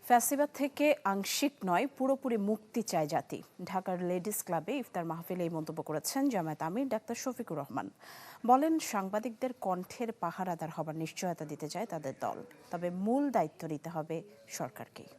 ফ্যাসিবাদ থেকে আংশিক নয় পুরোপুরি মুক্তি চায় জাতি। ঢাকার লেডিস ক্লাবে ইফতার মাহফিলে এই মন্তব্য করেছেন জামায়াত আমির ডাক্তার শফিকুর রহমান। বলেন, সাংবাদিকদের কণ্ঠের পাহারাদার হবার নিশ্চয়তা দিতে চায় তাদের দল, তবে মূল দায়িত্ব নিতে হবে সরকারকেই।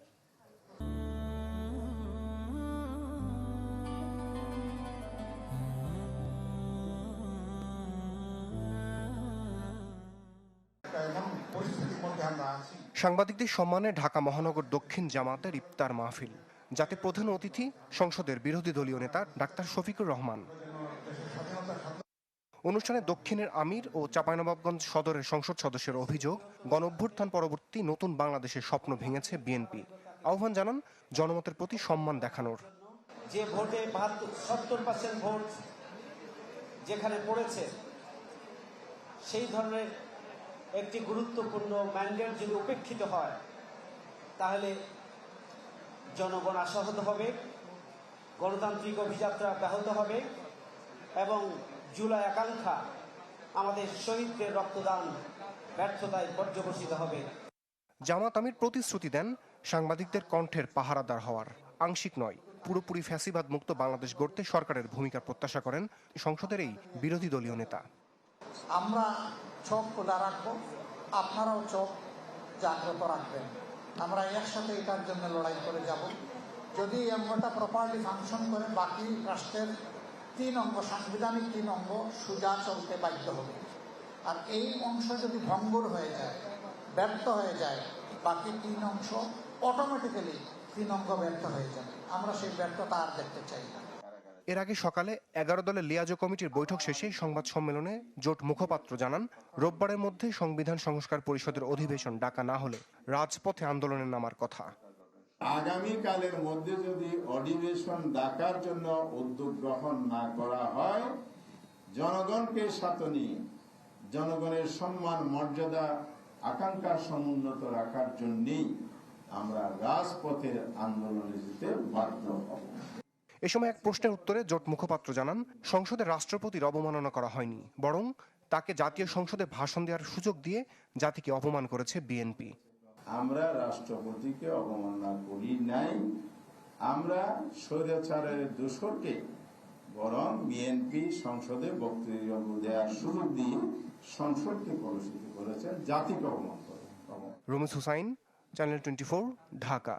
সাংবাদিকদের সম্মানে ঢাকা মহানগর দক্ষিণ জামাতের ইফতার মাহফিল, যাতে প্রধান অতিথি সংসদের বিরোধী দলীয় নেতা ডাক্তার শফিকুর রহমান। অনুষ্ঠানে দক্ষিণের আমির ও চাঁপাইনবাবগঞ্জ সদরের সংসদ সদস্যের অভিযোগ, গণঅভ্যুত্থান পরবর্তী নতুন বাংলাদেশের স্বপ্ন ভেঙেছে বিএনপি। আহ্বান জানান জনমতের প্রতি সম্মান দেখানোর। যে ভোটে 70% ভোট যেখানে পড়েছে, সেই ধরনের একটি গুরুত্বপূর্ণ ম্যান্ডেট যদি উপেক্ষিত হয়, তাহলে জনগণ আশাহত হবে, গণতান্ত্রিক অভিযাত্রা ব্যাহত হবে এবং জুলাই আকাঙ্ক্ষা আমাদের শহীদদের রক্তদান ব্যর্থতায় পর্যবসিত হবে। জামাত আমির প্রতিশ্রুতি দেন সাংবাদিকদের কণ্ঠের পাহারাদার হওয়ার, আংশিক নয় পুরোপুরি ফ্যাসিবাদ মুক্ত বাংলাদেশ গড়তে সরকারের ভূমিকা প্রত্যাশা করেন সংসদের এই বিরোধী দলীয় নেতা। আমরা চোখ খোলা রাখবো, আপনারাও চোখ জাগ্রত রাখবেন। আমরা একসাথে এটার জন্য লড়াই করে যাব। যদি অঙ্গটা প্রপারলি ফাংশন করে, বাকি রাষ্ট্রের 3 অঙ্গ, সাংবিধানিক 3 অঙ্গ সোজা চলতে বাধ্য হবে। আর এই অংশ যদি ভঙ্গুর হয়ে যায়, ব্যর্থ হয়ে যায়, বাকি 3 অংশ অটোমেটিক্যালি 3 অঙ্গ ব্যর্থ হয়ে যাবে। আমরা সেই ব্যর্থতা আর দেখতে চাই না। এর আগে সকালে 11 দলের লিয়াজো কমিটির বৈঠক শেষে সংবাদ সম্মেলনে জোট মুখপাত্র জানান, রোববারের মধ্যে সংবিধান সংস্কার পরিষদের অধিবেশন ডাকা না হলে রাজপথে আন্দোলনে নামার কথা। আগামীকালের মধ্যে যদি অধিবেশন ডাকার জন্য উদ্যোগ গ্রহণ না করা হয়, জনগণকে সাথে নিয়ে জনগণের সম্মান মর্যাদা আকাঙ্ক্ষা সমুন্নত রাখার জন্যই আমরা রাজপথের আন্দোলনে যেতে বাধ্য হব। এ সময় এক প্রশ্নের উত্তরে জোট মুখপাত্র জানান, সংসদে রাষ্ট্রপতির অবমাননা করা হয়নি, বরং তাকে জাতীয় সংসদে ভাষণ দেওয়ার সুযোগ দিয়ে জাতিকে অপমান করেছে বিএনপি। আমরা রাষ্ট্রপতিকে অবমাননা করি নাই, আমরা স্বৈরাচারের দোসরকে বরং বিএনপি সংসদে বক্তব্য দেওয়ার সুযোগ দিয়ে সংসদকে কলুষিত করেছেন, জাতিকে অপমান করেন। রমিজ হুসাইন, চ্যানেল 24, ঢাকা।